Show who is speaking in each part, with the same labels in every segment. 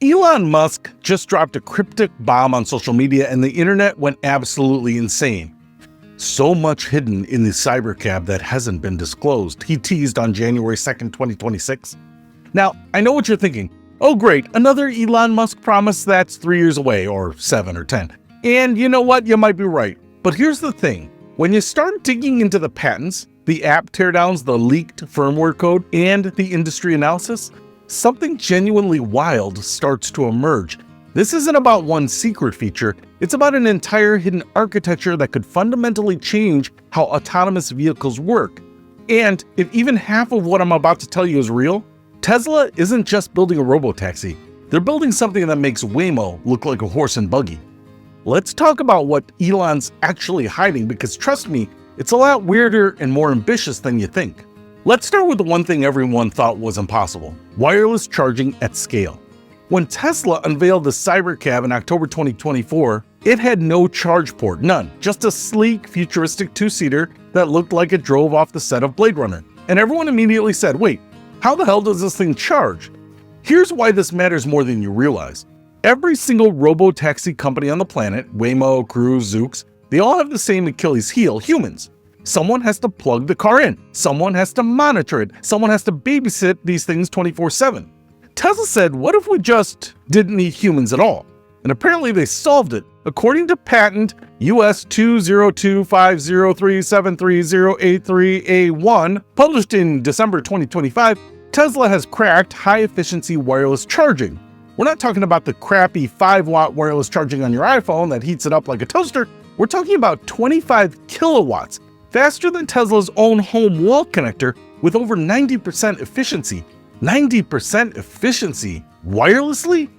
Speaker 1: Elon Musk just dropped a cryptic bomb on social media and the internet went absolutely insane. So much hidden in the cybercab that hasn't been disclosed, he teased on January 2nd, 2026. Now, I know what you're thinking. Oh great, another Elon Musk promise that's 3 years away, or 7 or 10. And you know what, you might be right. But here's the thing. When you start digging into the patents, the app teardowns, the leaked firmware code, and the industry analysis, something genuinely wild starts to emerge. This isn't about one secret feature, it's about an entire hidden architecture that could fundamentally change how autonomous vehicles work. And if even half of what I'm about to tell you is real, Tesla isn't just building a RoboTaxi, they're building something that makes Waymo look like a horse and buggy. Let's talk about what Elon's actually hiding, because trust me, it's a lot weirder and more ambitious than you think. Let's start with the one thing everyone thought was impossible: wireless charging at scale. When Tesla unveiled the Cybercab in October 2024, it had no charge port, none, just a sleek, futuristic two-seater that looked like it drove off the set of Blade Runner. And everyone immediately said, wait, how the hell does this thing charge? Here's why this matters more than you realize. Every single robo-taxi company on the planet, Waymo, Cruise, Zoox, they all have the same Achilles heel: humans. Someone has to plug the car in, someone has to monitor it, someone has to babysit these things 24/7. Tesla said, what if we just didn't need humans at all? And apparently they solved it. According to patent US 20250373083A1, published in December 2025, Tesla has cracked high-efficiency wireless charging. We're not talking about the crappy 5-watt wireless charging on your iPhone that heats it up like a toaster. We're talking about 25 kilowatts, faster than Tesla's own home wall connector, with over 90% efficiency. 90% efficiency wirelessly?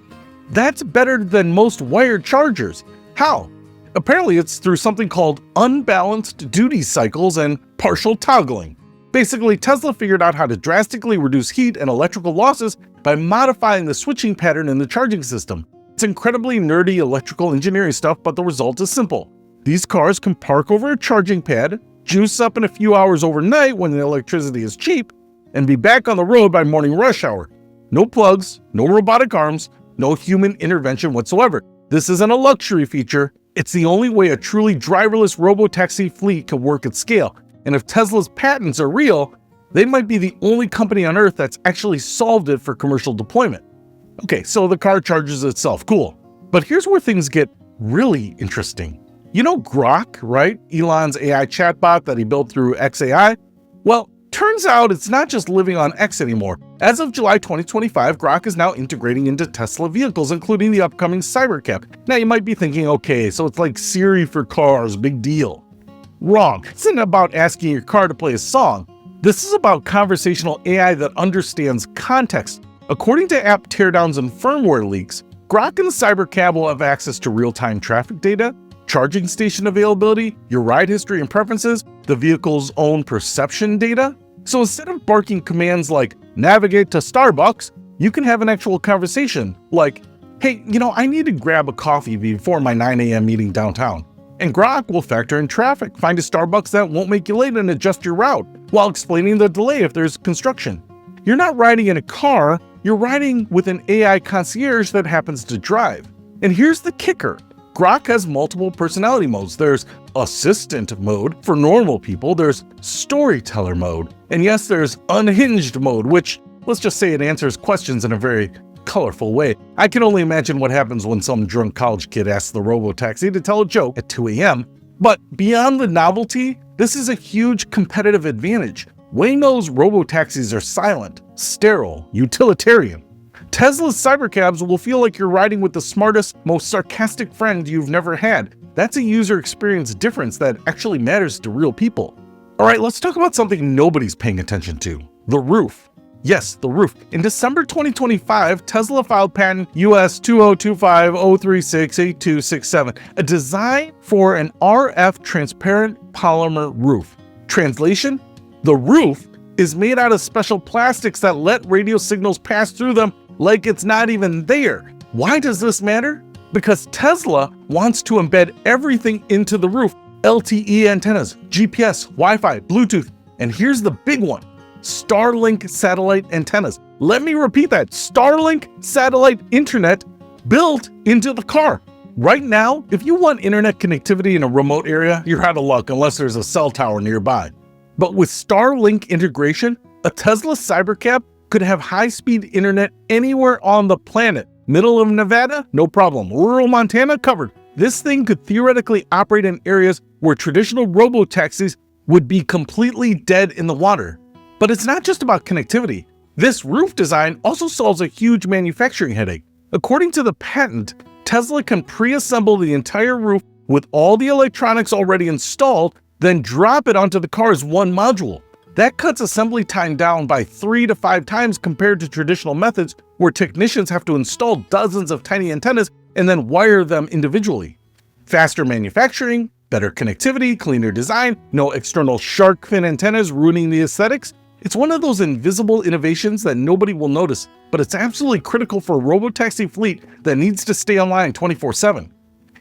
Speaker 1: That's better than most wired chargers. How? Apparently it's through something called unbalanced duty cycles and partial toggling. Basically, Tesla figured out how to drastically reduce heat and electrical losses by modifying the switching pattern in the charging system. It's incredibly nerdy electrical engineering stuff, but the result is simple. These cars can park over a charging pad, juice up in a few hours overnight when the electricity is cheap, and be back on the road by morning rush hour. No plugs, no robotic arms, no human intervention whatsoever. This isn't a luxury feature. It's the only way a truly driverless robotaxi fleet can work at scale. And if Tesla's patents are real, they might be the only company on Earth that's actually solved it for commercial deployment. Okay, so the car charges itself, cool. But here's where things get really interesting. You know Grok, right? Elon's AI chatbot that he built through xAI? Well, turns out it's not just living on X anymore. As of July 2025, Grok is now integrating into Tesla vehicles, including the upcoming Cybercab. Now you might be thinking, okay, so it's like Siri for cars, big deal. Wrong. This isn't about asking your car to play a song. This is about conversational AI that understands context. According to app teardowns and firmware leaks, Grok and the Cybercab will have access to real-time traffic data, charging station availability, your ride history and preferences, the vehicle's own perception data. So instead of barking commands like navigate to Starbucks, you can have an actual conversation like, hey, I need to grab a coffee before my 9 a.m. meeting downtown. And Grok will factor in traffic, find a Starbucks that won't make you late, and adjust your route, while explaining the delay if there's construction. You're not riding in a car, you're riding with an AI concierge that happens to drive. And here's the kicker. Grok has multiple personality modes. There's assistant mode for normal people, there's storyteller mode, and yes, there's unhinged mode, which, let's just say, it answers questions in a very colorful way. I can only imagine what happens when some drunk college kid asks the RoboTaxi to tell a joke at 2 a.m. But beyond the novelty, this is a huge competitive advantage. Waymo's RoboTaxis are silent, sterile, utilitarian. Tesla's Cybercabs will feel like you're riding with the smartest, most sarcastic friend you've never had. That's a user experience difference that actually matters to real people. All right, let's talk about something nobody's paying attention to: the roof. Yes, the roof. In December 2025, Tesla filed patent US 20250368267, a design for an RF transparent polymer roof. Translation: the roof is made out of special plastics that let radio signals pass through them like it's not even there. Why does this matter? Because Tesla wants to embed everything into the roof: LTE antennas, GPS, Wi-Fi, Bluetooth, and here's the big one: Starlink satellite antennas. Let me repeat that. Starlink satellite internet built into the car. Right now, if you want internet connectivity in a remote area, you're out of luck unless there's a cell tower nearby. But with Starlink integration, a Tesla Cybercab could have high-speed internet anywhere on the planet. Middle of Nevada? No problem. Rural Montana? Covered. This thing could theoretically operate in areas where traditional RoboTaxis would be completely dead in the water. But it's not just about connectivity. This roof design also solves a huge manufacturing headache. According to the patent, Tesla can pre-assemble the entire roof with all the electronics already installed, then drop it onto the car as one module. That cuts assembly time down by 3 to 5 times compared to traditional methods where technicians have to install dozens of tiny antennas and then wire them individually. Faster manufacturing, better connectivity, cleaner design, no external shark fin antennas ruining the aesthetics. It's one of those invisible innovations that nobody will notice, but it's absolutely critical for a robotaxi fleet that needs to stay online 24/7.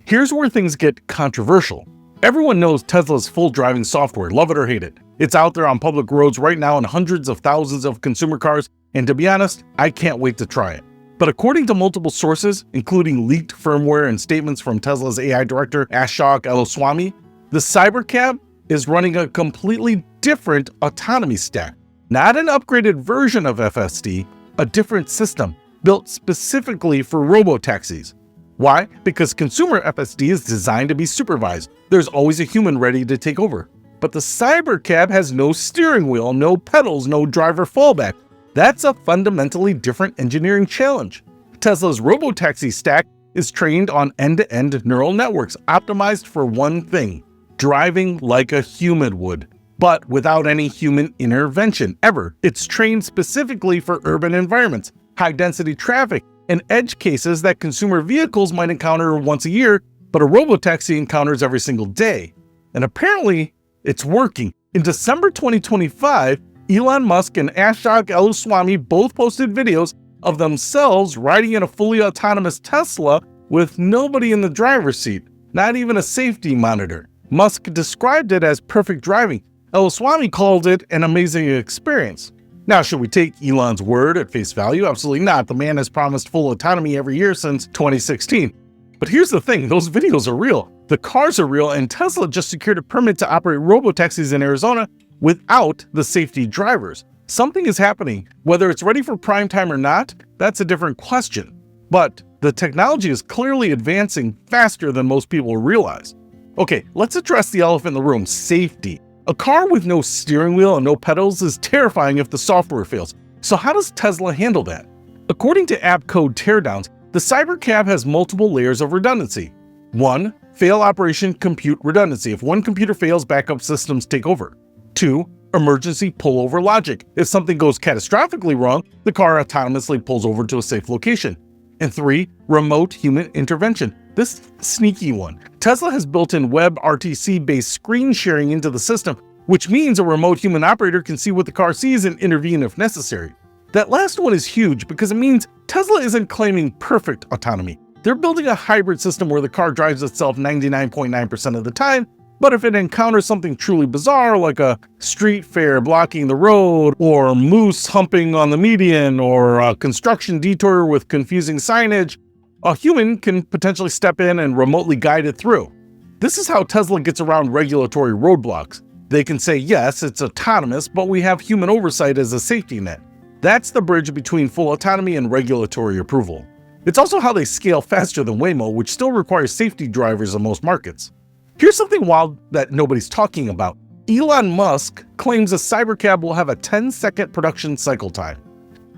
Speaker 1: Here's where things get controversial. Everyone knows Tesla's full driving software, love it or hate it. It's out there on public roads right now in hundreds of thousands of consumer cars, and to be honest, I can't wait to try it. But according to multiple sources, including leaked firmware and statements from Tesla's AI director Ashok Eloswamy, the Cybercab is running a completely different autonomy stack. Not an upgraded version of FSD, a different system built specifically for robotaxis. Why? Because consumer FSD is designed to be supervised. There's always a human ready to take over. But the Cybercab has no steering wheel, no pedals, no driver fallback. That's a fundamentally different engineering challenge. Tesla's robotaxi stack is trained on end-to-end neural networks optimized for one thing: driving like a human would, but without any human intervention ever. It's trained specifically for urban environments, high-density traffic, and edge cases that consumer vehicles might encounter once a year, but a robotaxi encounters every single day. And apparently, it's working. In December 2025, Elon Musk and Ashok Eloswamy both posted videos of themselves riding in a fully autonomous Tesla with nobody in the driver's seat, not even a safety monitor. Musk described it as perfect driving. Eloswamy called it an amazing experience. Now, should we take Elon's word at face value? Absolutely not. The man has promised full autonomy every year since 2016. But here's the thing, those videos are real. The cars are real, and Tesla just secured a permit to operate robotaxis in Arizona without the safety drivers. Something is happening. Whether it's ready for prime time or not, that's a different question. But the technology is clearly advancing faster than most people realize. Okay, let's address the elephant in the room: safety. A car with no steering wheel and no pedals is terrifying if the software fails. So how does Tesla handle that? According to app code teardowns, the Cybercab has multiple layers of redundancy. 1. Fail operation compute redundancy. If one computer fails, backup systems take over. 2. Emergency pullover logic. If something goes catastrophically wrong, the car autonomously pulls over to a safe location. And 3. Remote human intervention. This sneaky one. Tesla has built-in WebRTC-based screen sharing into the system, which means a remote human operator can see what the car sees and intervene if necessary. That last one is huge because it means Tesla isn't claiming perfect autonomy. They're building a hybrid system where the car drives itself 99.9% of the time, but if it encounters something truly bizarre like a street fair blocking the road, or moose humping on the median, or a construction detour with confusing signage, a human can potentially step in and remotely guide it through. This is how Tesla gets around regulatory roadblocks. They can say, yes, it's autonomous, but we have human oversight as a safety net. That's the bridge between full autonomy and regulatory approval. It's also how they scale faster than Waymo, which still requires safety drivers in most markets. Here's something wild that nobody's talking about. Elon Musk claims a Cybercab will have a 10-second production cycle time.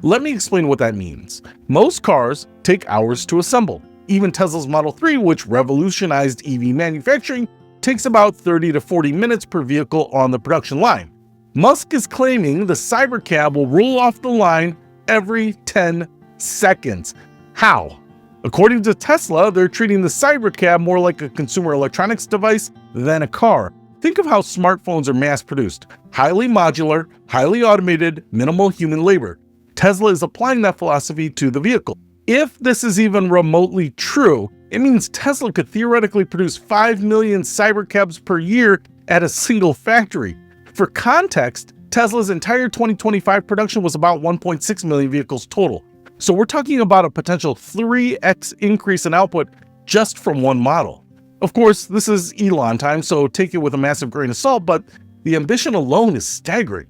Speaker 1: Let me explain what that means. Most cars take hours to assemble. Even Tesla's Model 3, which revolutionized EV manufacturing, takes about 30 to 40 minutes per vehicle on the production line. Musk is claiming the Cybercab will roll off the line every 10 seconds. How? According to Tesla, they're treating the Cybercab more like a consumer electronics device than a car. Think of how smartphones are mass-produced. Highly modular, highly automated, minimal human labor. Tesla is applying that philosophy to the vehicle. If this is even remotely true, it means Tesla could theoretically produce 5 million Cybercabs per year at a single factory. For context, Tesla's entire 2025 production was about 1.6 million vehicles total. So we're talking about a potential 3x increase in output just from one model. Of course, this is Elon time, so take it with a massive grain of salt, but the ambition alone is staggering.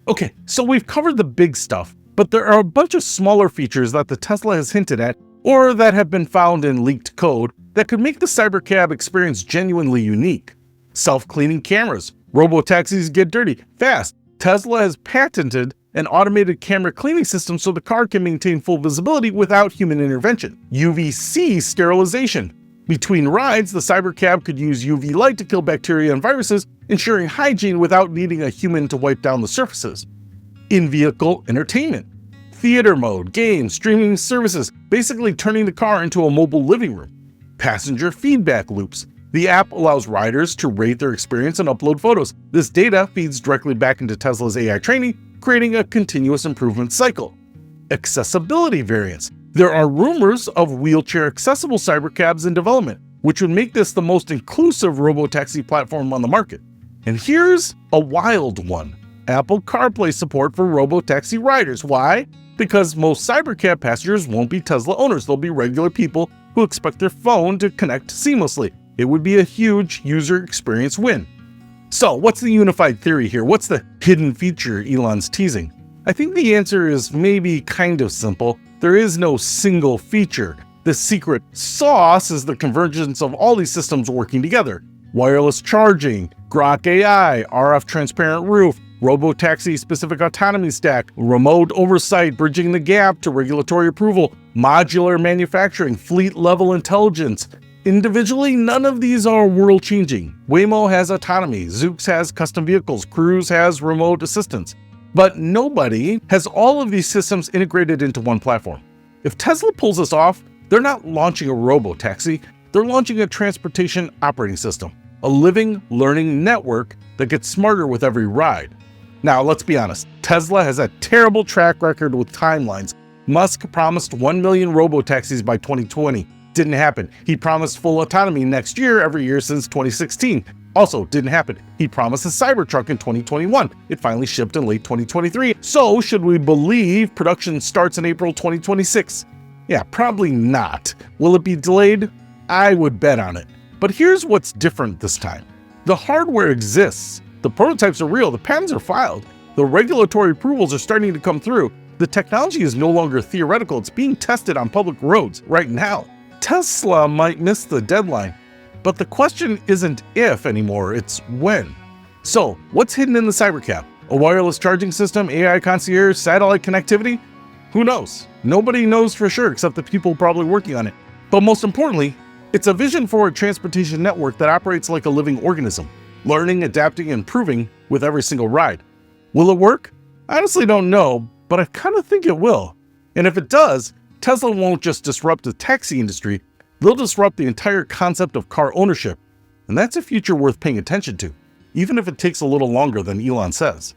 Speaker 1: Okay, so we've covered the big stuff, but there are a bunch of smaller features that the Tesla has hinted at or that have been found in leaked code that could make the Cybercab experience genuinely unique. Self-cleaning cameras, RoboTaxis get dirty fast. Tesla has patented an automated camera cleaning system so the car can maintain full visibility without human intervention. UVC sterilization. Between rides, the Cybercab could use UV light to kill bacteria and viruses, ensuring hygiene without needing a human to wipe down the surfaces. In-vehicle entertainment. Theater mode, games, streaming services, basically turning the car into a mobile living room. Passenger feedback loops. The app allows riders to rate their experience and upload photos. This data feeds directly back into Tesla's AI training, creating a continuous improvement cycle. Accessibility variants. There are rumors of wheelchair-accessible cybercabs in development, which would make this the most inclusive robotaxi platform on the market. And here's a wild one. Apple CarPlay support for robotaxi riders. Why? Because most cybercab passengers won't be Tesla owners. They'll be regular people who expect their phone to connect seamlessly. It would be a huge user experience win. So what's the unified theory here? What's the hidden feature Elon's teasing? I think the answer is maybe kind of simple. There is no single feature. The secret sauce is the convergence of all these systems working together. Wireless charging, Grok AI, RF transparent roof, robotaxi specific autonomy stack, remote oversight bridging the gap to regulatory approval, modular manufacturing, fleet level intelligence. Individually, none of these are world-changing. Waymo has autonomy, Zoox has custom vehicles, Cruise has remote assistance. But nobody has all of these systems integrated into one platform. If Tesla pulls this off, they're not launching a robotaxi, they're launching a transportation operating system, a living, learning network that gets smarter with every ride. Now, let's be honest, Tesla has a terrible track record with timelines. Musk promised 1 million robotaxis by 2020. Didn't happen. He promised full autonomy next year, every year since 2016. Also didn't happen. He promised a Cybertruck in 2021. It finally shipped in late 2023. So should we believe production starts in April 2026? Yeah, probably not. Will it be delayed? I would bet on it. But here's what's different this time. The hardware exists. The prototypes are real. The patents are filed. The regulatory approvals are starting to come through. The technology is no longer theoretical. It's being tested on public roads right now. Tesla might miss the deadline, but the question isn't if anymore, it's when. So, what's hidden in the Cybercab? A wireless charging system, AI concierge, satellite connectivity? Who knows? Nobody knows for sure except the people probably working on it. But most importantly, it's a vision for a transportation network that operates like a living organism, learning, adapting, and improving with every single ride. Will it work? I honestly don't know, but I kind of think it will. And if it does, Tesla won't just disrupt the taxi industry, they'll disrupt the entire concept of car ownership. And that's a future worth paying attention to, even if it takes a little longer than Elon says.